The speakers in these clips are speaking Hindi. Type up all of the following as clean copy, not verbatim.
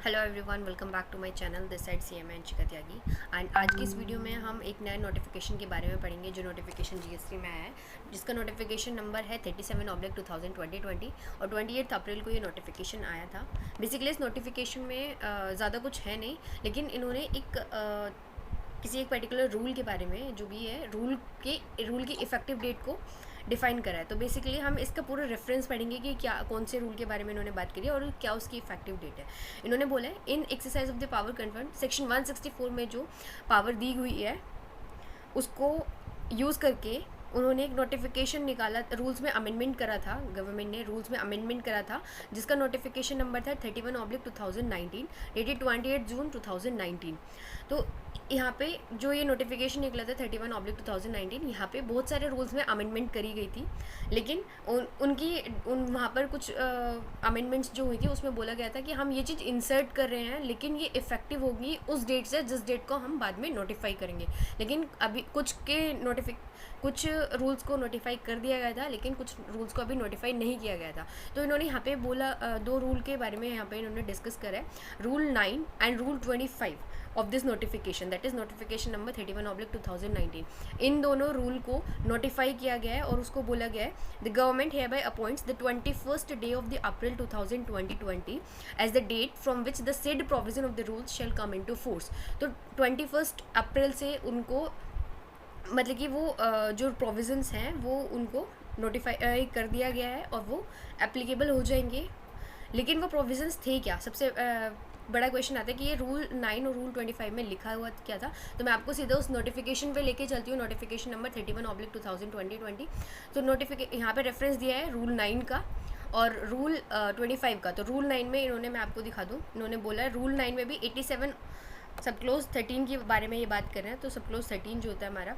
Hello everyone, welcome back to my channel. This side C M Anshika Tyagi. And आज की इस वीडियो में हम एक नए नोटिफिकेशन के बारे में पढ़ेंगे जो नोटिफिकेशन जीएसटी में आया है, जिसका नोटिफिकेशन नंबर है 37/2020 और 28 अप्रैल को ये नोटिफिकेशन आया था। बेसिकली इस नोटिफिकेशन में ज़्यादा कुछ है नहीं, लेकिन इन्होंने किसी एक पर्टिकुलर रूल के बारे में, जो भी है रूल की इफ़ेक्टिव डेट को डिफाइन करा है। तो बेसिकली हम इसका पूरा रेफरेंस पढ़ेंगे कि क्या कौन से रूल के बारे में इन्होंने बात करी है और क्या उसकी इफेक्टिव डेट है। इन्होंने बोला है in exercise of the power confirm section 164 में जो पावर दी हुई है उसको यूज़ करके उन्होंने एक नोटिफिकेशन निकाला, रूल्स में अमेंडमेंट करा था, गवर्नमेंट ने रूल्स में अमेंडमेंट करा था, जिसका नोटिफिकेशन नंबर था 31/2019 डेटेड 28 जून 2019। तो यहाँ पे जो ये नोटिफिकेशन निकला था 31/2019, यहाँ पे बहुत सारे रूल्स में अमेंडमेंट करी गई थी, लेकिन वहाँ पर कुछ अमेंडमेंट्स जो हुई थी उसमें बोला गया था कि हम ये चीज़ इंसर्ट कर रहे हैं, लेकिन ये इफ़ेक्टिव होगी उस डेट से जिस डेट को हम बाद में नोटिफाई करेंगे। लेकिन अभी कुछ रूल्स को नोटिफाई कर दिया गया था, लेकिन कुछ रूल्स को अभी नोटिफाई नहीं किया गया था। तो इन्होंने यहाँ पे बोला, दो रूल के बारे में यहाँ पे इन्होंने डिस्कस करा है, rule 9 and rule 25 of this notification, that is notification number 31/2019। इन दोनों रूल को नोटिफाई किया गया है और उसको बोला गया है the government hereby appoints the 21st day of the April 2020 as the date from which the said provision of the rules shall come into force। तो 21 अप्रैल से उनको, मतलब कि वो जो प्रोविजंस हैं वो उनको नोटिफाई कर दिया गया है और वो एप्लीकेबल हो जाएंगे। लेकिन वो प्रोविजंस थे क्या? सबसे बड़ा क्वेश्चन आता है कि ये रूल 9 और रूल 25 में लिखा हुआ क्या था। तो मैं आपको सीधा उस नोटिफिकेशन पे लेके चलती हूँ, नोटिफिकेशन नंबर 31/2020। तो यहाँ पे रेफरेंस दिया है रूल 9 का और रूल 25 का। तो रूल 9 में इन्होंने, मैं आपको दिखा दूँ, इन्होंने बोला है रूल 9 में भी 87 सब क्लोज 13 के बारे में ये बात कर रहे हैं। तो सब क्लोज 13 जो होता है हमारा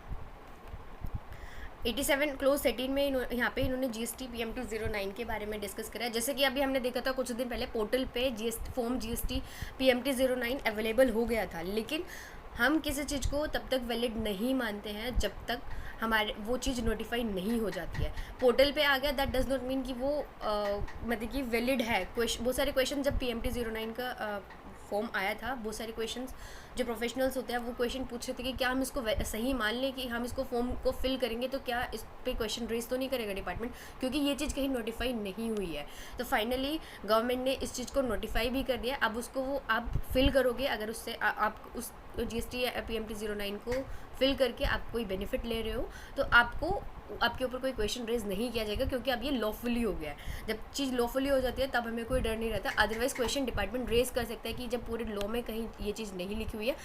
87 क्लोज 13 में यहाँ पे इन्होंने GST PMT 09 के बारे में डिस्कस करा है। जैसे कि अभी हमने देखा था कुछ दिन पहले पोर्टल पे फॉर्म GST PMT 09 अवेलेबल हो गया था, लेकिन हम किसी चीज़ को तब तक वैलिड नहीं मानते हैं जब तक हमारे वो चीज़ नोटिफाई नहीं हो जाती है। पोर्टल पे आ गया, दैट डज नॉट मीन कि वो मतलब कि वैलिड है। बहुत सारे क्वेश्चन जब PMT 09 का फॉर्म आया था, बहुत सारे क्वेश्चंस जो प्रोफेशनल्स होते हैं वो क्वेश्चन पूछ रहे थे कि क्या हम इसको सही मान लें कि हम इसको फॉर्म को फिल करेंगे तो क्या इस पे क्वेश्चन रेज तो नहीं करेगा डिपार्टमेंट, क्योंकि ये चीज़ कहीं नोटिफाई नहीं हुई है। तो फाइनली गवर्नमेंट ने इस चीज़ को नोटिफाई भी कर दिया। अब उसको वो आप फिल करोगे, अगर उससे आप उस GST PMT 09 को फिल करके आप कोई बेनिफिट ले रहे हो तो आपके ऊपर कोई क्वेश्चन रेज नहीं किया जाएगा, क्योंकि अब ये लॉफुली हो गया है। जब चीज़ लॉफुली हो जाती है तब हमें कोई डर नहीं रहता। अदरवाइज़ क्वेश्चन डिपार्टमेंट रेज कर सकता है कि जब पूरे लॉ में कहीं ये चीज़ नहीं लिखी हुई है,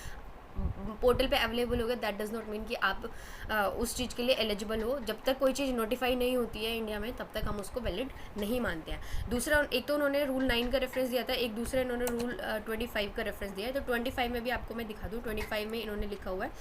पोर्टल पे अवेलेबल हो गया, दैट डज नॉट मीन कि आप उस चीज़ के लिए एलिजिबल हो। जब तक कोई चीज़ नोटिफाई नहीं होती है इंडिया में, तब तक हम उसको वैलिड नहीं मानते हैं। दूसरा, एक तो उन्होंने रूल 9 का रेफरेंस दिया था, एक दूसरा इन्होंने रूल 25 का रेफरेंस दिया है। तो 25 में भी आपको मैं दिखा दूँ। 25 में इन्होंने लिखा हुआ है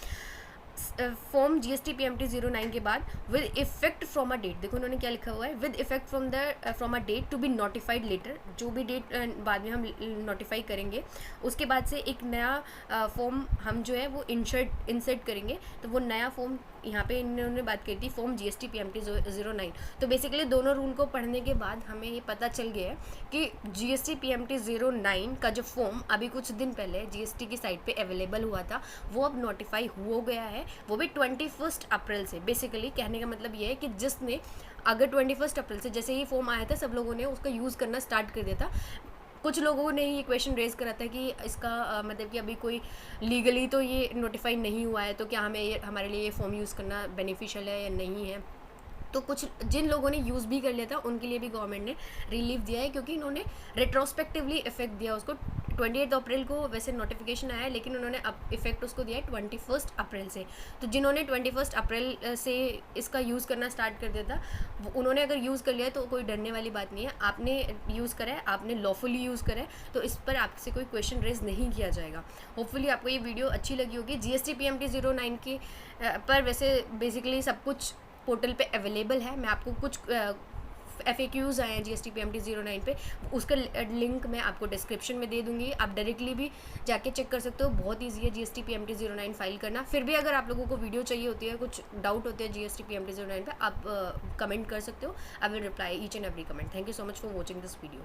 फॉर्म GST PMT 09 के बाद with effect from a date. देखो उन्होंने क्या लिखा हुआ है, with effect from a date to be notified letter. जो भी डेट बाद में हम नोटिफाई करेंगे उसके बाद से एक नया फॉर्म हम जो है वो इंसर्ट करेंगे। तो वो नया फॉर्म यहाँ पे इन्होंने बात करी थी फॉर्म GST PMT 09। तो बेसिकली दोनों रूल को पढ़ने के बाद हमें ये पता चल गया है कि GST PMT 09 का जो फॉर्म अभी कुछ दिन पहले GST की साइट पे अवेलेबल हुआ था वो अब नोटिफाई हो गया है, वो भी 21 अप्रैल से। बेसिकली कहने का मतलब ये है कि जिसने अगर 21 अप्रैल से जैसे ही फॉर्म आया था सब लोगों ने उसका यूज़ करना स्टार्ट कर दिया था। कुछ लोगों ने ये क्वेश्चन रेज करा था कि इसका मतलब कि अभी कोई लीगली तो ये नोटिफाई नहीं हुआ है, तो क्या हमारे लिए ये फॉर्म यूज़ करना बेनिफिशियल है या नहीं है। तो कुछ जिन लोगों ने यूज़ भी कर लिया था उनके लिए भी गवर्नमेंट ने रिलीफ दिया है, क्योंकि इन्होंने रेट्रोस्पेक्टिवली इफेक्ट दिया उसको। 28 अप्रैल को वैसे नोटिफिकेशन आया है, लेकिन उन्होंने अब इफेक्ट उसको दिया है 21 अप्रैल से। तो जिन्होंने 21 अप्रैल से इसका यूज़ करना स्टार्ट कर दिया था, उन्होंने अगर यूज़ कर लिया है तो कोई डरने वाली बात नहीं है। आपने यूज़ करा है, आपने लॉफुली यूज़ करा है, तो इस पर आपसे कोई क्वेश्चन रेज नहीं किया जाएगा। होपफुली आपको ये वीडियो अच्छी लगी होगी। GST PMT 09 की पर वैसे बेसिकली सब कुछ पोर्टल पे अवेलेबल है। मैं आपको कुछ FAQs आए हैं GST PMT 09 पे, उसका लिंक मैं आपको डिस्क्रिप्शन में दे दूँगी। आप डायरेक्टली भी जाके चेक कर सकते हो, बहुत ईजी है GST PMT 09 फाइल करना। फिर भी अगर आप लोगों को वीडियो चाहिए होती है, कुछ डाउट होते हैं GST PMT 09 पे, आप कमेंट कर सकते हो। I will reply each and every comment. Thank you so much for watching this video.